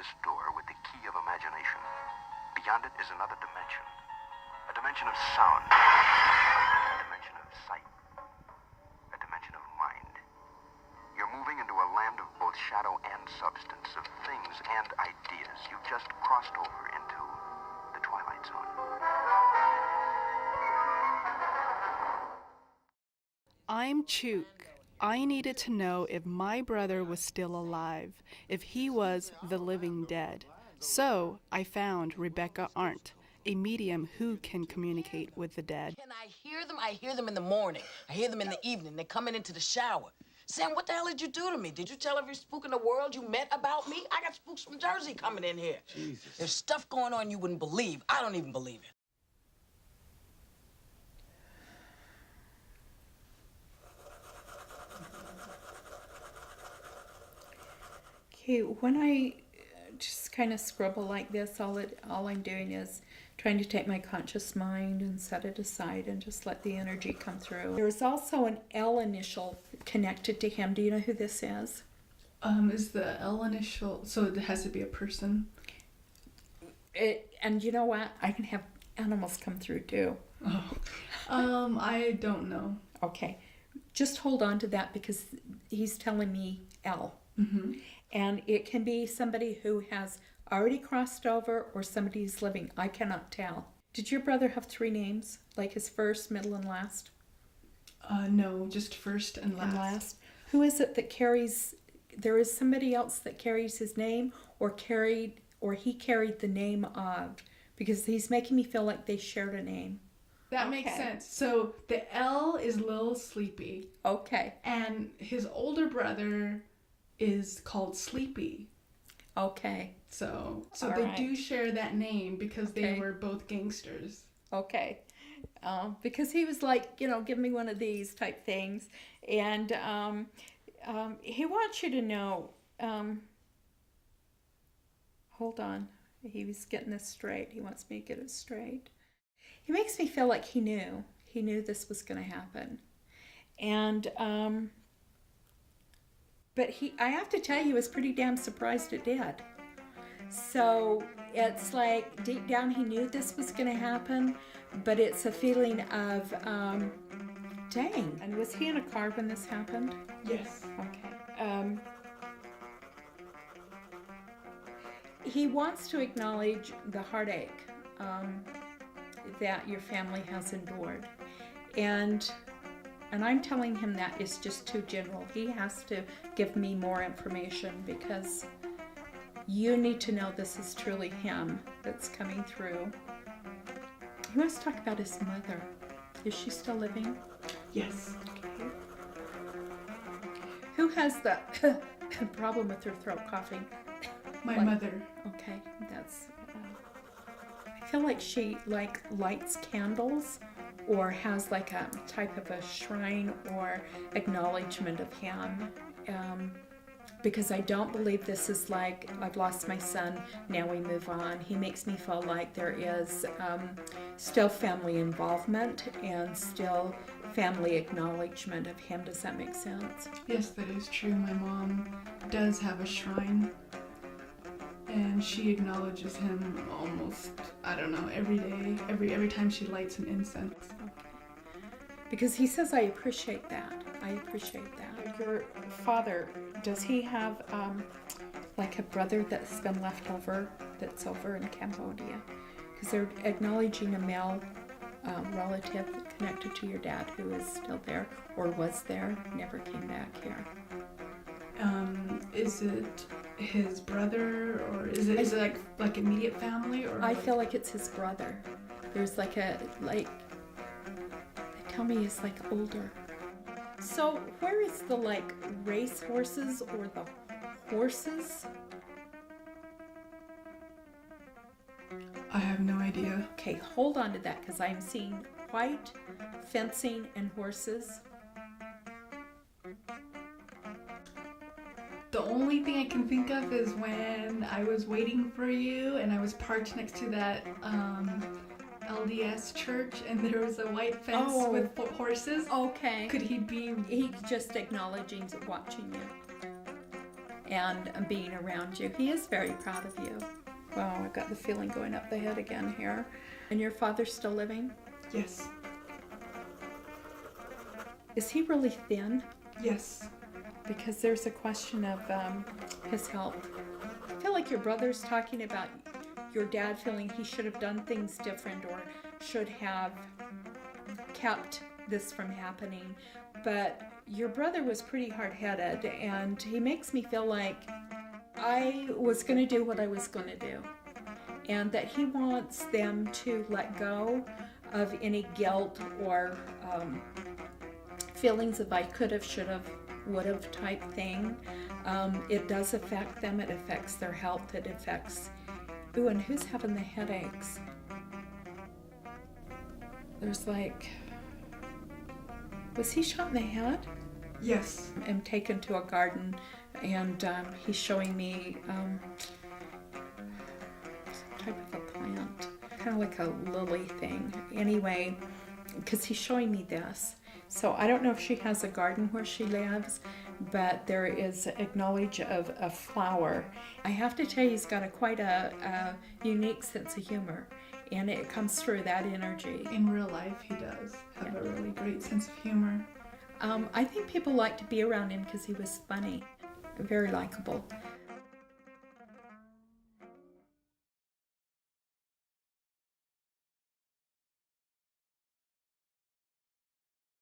this door with the key of imagination. Beyond it is another dimension. A dimension of sound. A dimension of sight. A dimension of mind. You're moving into a land of both shadow and substance, of things and ideas. You've just crossed over into the Twilight Zone. I'm Chook. I needed to know if my brother was still alive, if he was the living dead. So I found Rebecca Arndt, a medium who can communicate with the dead. Can I hear them? I hear them in the morning. I hear them in the evening. They're coming into the shower. Sam, what the hell did you do to me? Did you tell every spook in the world you met about me? I got spooks from Jersey coming in here. Jesus. There's stuff going on you wouldn't believe. I don't even believe it. Okay, when I just kind of scribble like this, all I'm doing is trying to take my conscious mind and set it aside and just let the energy come through. There's also an L initial connected to him. Do you know who this is? Is the L initial, so it has to be a person? And you know what? I can have animals come through too. Oh. I don't know. Okay, just hold on to that because he's telling me L. Mm-hmm. And it can be somebody who has already crossed over or somebody who's living. I cannot tell. Did your brother have 3 names? Like his first, middle, and last? No, just first and last. Who is it that carries... There is somebody else that carries his name or he carried the name of, because he's making me feel like they shared a name. That makes sense. So the L is Lil Sleepy. Okay. And his older brother is called Sleepy. Okay. So All they right. do share that name because Okay. they were both gangsters. Okay. Because he was like, give me one of these type things. And he wants you to know, hold on. He was getting this straight. He wants me to get it straight. He makes me feel like he knew. He knew this was going to happen. And, but I have to tell you, he was pretty damn surprised it did. So it's like deep down he knew this was going to happen, but it's a feeling of, dang. And was he in a car when this happened? Yes. Okay. He wants to acknowledge the heartache that your family has endured. And I'm telling him that is just too general. He has to give me more information because you need to know this is truly him that's coming through. He wants to talk about his mother. Is she still living? Yes. Okay. Who has the problem with her throat coughing? My mother. Okay, that's... I feel like she lights candles or has like a type of a shrine or acknowledgement of him. Because I don't believe this is like, I've lost my son, now we move on. He makes me feel like there is still family involvement and still family acknowledgement of him. Does that make sense? Yes, that is true. My mom does have a shrine. And she acknowledges him almost, I don't know, every day, every time she lights an incense. Okay. Because he says, I appreciate that. I appreciate that. Your father, does he have like a brother that's been left over that's over in Cambodia? Because they're acknowledging a male relative connected to your dad who is still there or was there, never came back here. Is it his brother or is it like immediate family or? I feel like it's his brother. There's they tell me he's like older. So where is the race horses or the horses? I have no idea. Okay, hold on to that because I'm seeing white, fencing, and horses. The only thing I can think of is when I was waiting for you and I was parked next to that LDS church and there was a white fence with horses. Okay. Could he be? He's just acknowledging watching you. and being around you. He is very proud of you. Wow, I've got the feeling going up the head again here. And your father's still living? Yes. Is he really thin? Yes. Because there's a question of his health. I feel like your brother's talking about your dad feeling he should have done things different or should have kept this from happening. But your brother was pretty hard-headed, and he makes me feel like I was going to do what I was going to do, and that he wants them to let go of any guilt or feelings of I could have, should have, would have type thing. It does affect them. It affects their health. It affects... Ooh, and who's having the headaches? There's like... Was he shot in the head? Yes. I'm taken to a garden, and he's showing me some type of a plant, kind of like a lily thing. Anyway, because he's showing me this. So I don't know if she has a garden where she lives, but there is acknowledge of a flower. I have to tell you, he's got quite a unique sense of humor, and it comes through that energy. In real life, he does have a really great sense of humor. I think people like to be around him because he was funny, very likable.